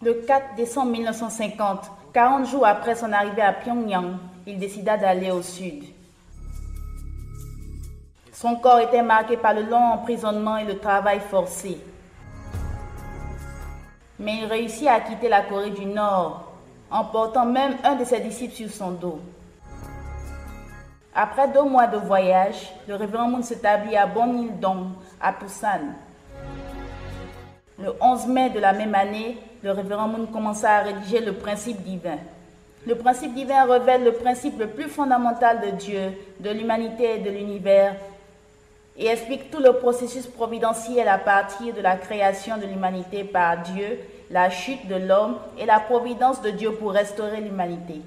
Le 4 décembre 1950, 40 jours après son arrivée à Pyongyang, il décida d'aller au sud. Son corps était marqué par le long emprisonnement et le travail forcé. Mais il réussit à quitter la Corée du Nord, emportant même un de ses disciples sur son dos. Après 2 mois de voyage, le révérend Moon s'établit à Bongil-dong, à Busan. Le 11 mai de la même année, le révérend Moon commença à rédiger le principe divin. Le principe divin révèle le principe le plus fondamental de Dieu, de l'humanité et de l'univers, et explique tout le processus providentiel à partir de la création de l'humanité par Dieu, la chute de l'homme et la providence de Dieu pour restaurer l'humanité.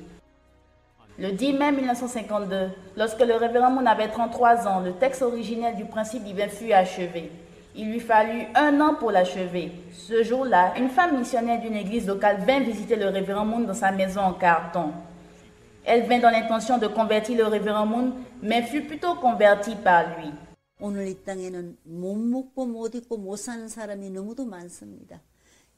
Le 10 mai 1952, lorsque le révérend Moon avait 33 ans, le texte originel du principe divin fut achevé. Il lui fallut 1 an pour l'achever. Ce jour-là, une femme missionnaire d'une église locale vint visiter le révérend Moon dans sa maison en carton. Elle vint dans l'intention de convertir le révérend Moon, mais fut plutôt convertie par lui. 오늘 이 땅에는 못 먹고 못 입고 못 사는 사람이 너무도 많습니다.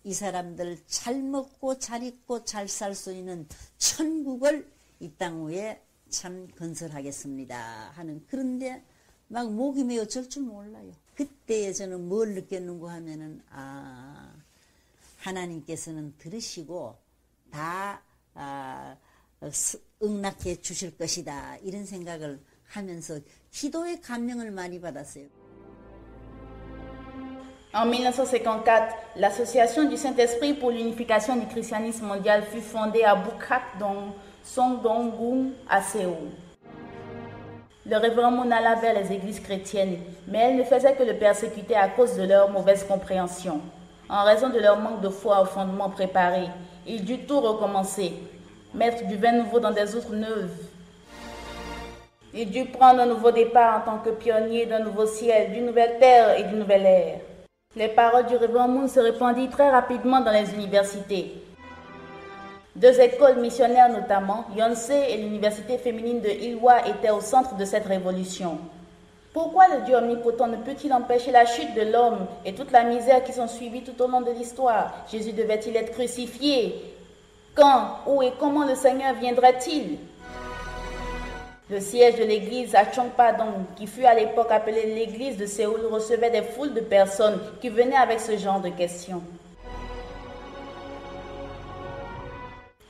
이 사람들 잘 먹고 잘 입고 잘 살 수 있는 천국을 이 땅 위에 참 건설하겠습니다 하는, 그런데 막 목이 메어 절 줄 몰라요. 그때에 저는 뭘 느꼈는고 하면은 하나님께서는 들으시고 다 응낙해 주실 것이다, 이런 생각을 하면서 기도의 감명을 많이 받았어요. En 1954, l'Association du Saint-Esprit pour l'unification du christianisme mondial fut fondée à Bukak-dong, Songdong-gung, à Séoul. Le révérend Moon alla vers les églises chrétiennes, mais elles ne faisaient que le persécuter à cause de leur mauvaise compréhension. En raison de leur manque de foi au fondement préparé, il dut tout recommencer, mettre du vin nouveau dans des outres neuves. Il dut prendre un nouveau départ en tant que pionnier d'un nouveau ciel, d'une nouvelle terre et d'une nouvelle ère. Les paroles du révérend Moon se répandirent très rapidement dans les universités. 2 écoles missionnaires notamment, Yonsei et l'université féminine de Ilhwa, étaient au centre de cette révolution. Pourquoi le Dieu omnipotent ne peut-il empêcher la chute de l'homme et toute la misère qui sont suivies tout au long de l'histoire? Jésus devait-il être crucifié? Quand, où et comment le Seigneur viendrait-il? Le siège de l'église à Chongpa-dong, qui fut à l'époque appelée l'église de Séoul, recevait des foules de personnes qui venaient avec ce genre de questions.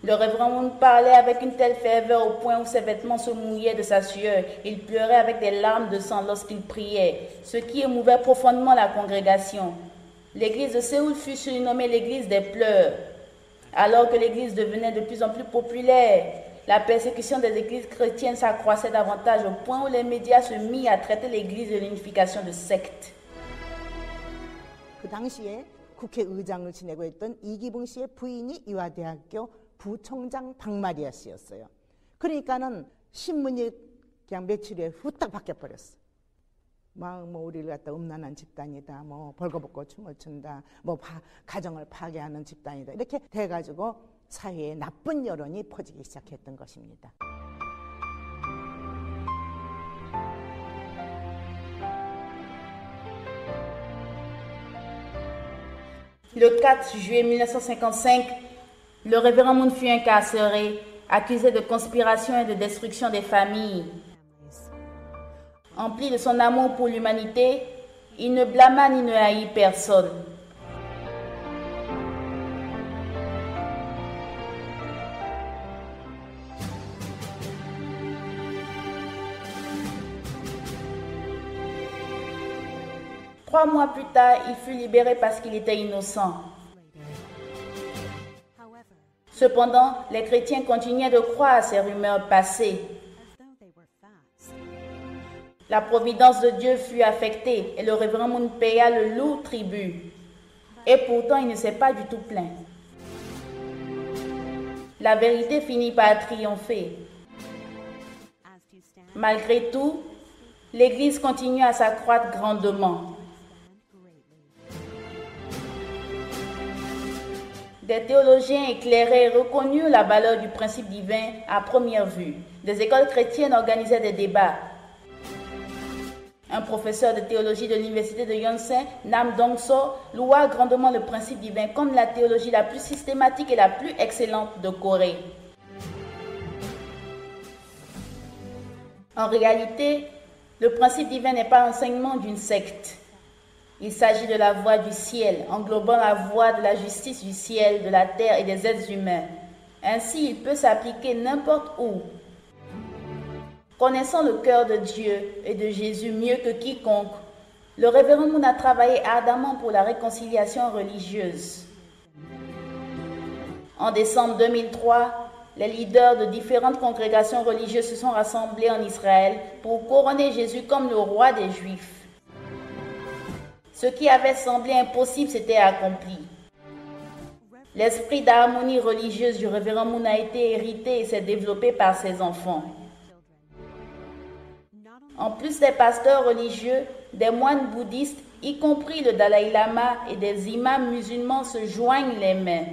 Le révérend Moon parlait avec une telle ferveur au point où ses vêtements se mouillaient de sa sueur. Il pleurait avec des larmes de sang lorsqu'il priait, ce qui émouvait profondément la congrégation. L'église de Séoul fut surnommée l'église des pleurs. Alors que l'église devenait de plus en plus populaire, la persécution des églises chrétiennes s'accroissait davantage au point où les médias se mirent à traiter l'église de l'unification de sectes. 그 당시에 국회의장을 지내고 있던 이기붕 씨의 부인이 이화대학교 부총장 박마리아 씨였어요. 그러니까는 신문이 그냥 며칠 후에 후딱 바뀌어버렸어. 뭐 우리를 갖다 음란한 집단이다, 뭐 벌거벗고 춤을 춘다, 뭐 가정을 파괴하는 집단이다, 이렇게 돼가지고 사회에 나쁜 여론이 퍼지기 시작했던 것입니다. Le 4 juillet 1955, le révérend Moon fut incarcéré, accusé de conspiration et de destruction des familles. Empli de son amour pour l'humanité, il ne blâma ni ne haït personne. Trois mois plus tard, il fut libéré parce qu'il était innocent. Cependant, les chrétiens continuaient de croire à ces rumeurs passées. La providence de Dieu fut affectée et le révérend Moon paya le lourd tribut. Et pourtant, il ne s'est pas du tout plaint. La vérité finit par triompher. Malgré tout, l'Église continue à s'accroître grandement. Des théologiens éclairés reconnurent la valeur du principe divin à première vue. Des écoles chrétiennes organisaient des débats. Un professeur de théologie de l'université de Yonsei, Nam Dong-so, loua grandement le principe divin comme la théologie la plus systématique et la plus excellente de Corée. En réalité, le principe divin n'est pas l'enseignement d'une secte. Il s'agit de la voie du ciel, englobant la voie de la justice du ciel, de la terre et des êtres humains. Ainsi, il peut s'appliquer n'importe où. Connaissant le cœur de Dieu et de Jésus mieux que quiconque, le révérend Moon a travaillé ardemment pour la réconciliation religieuse. En décembre 2003, les leaders de différentes congrégations religieuses se sont rassemblés en Israël pour couronner Jésus comme le roi des Juifs. Ce qui avait semblé impossible s'était accompli. L'esprit d'harmonie religieuse du révérend Moon a été hérité et s'est développé par ses enfants. En plus des pasteurs religieux, des moines bouddhistes, y compris le Dalai Lama et des imams musulmans se joignent les mains.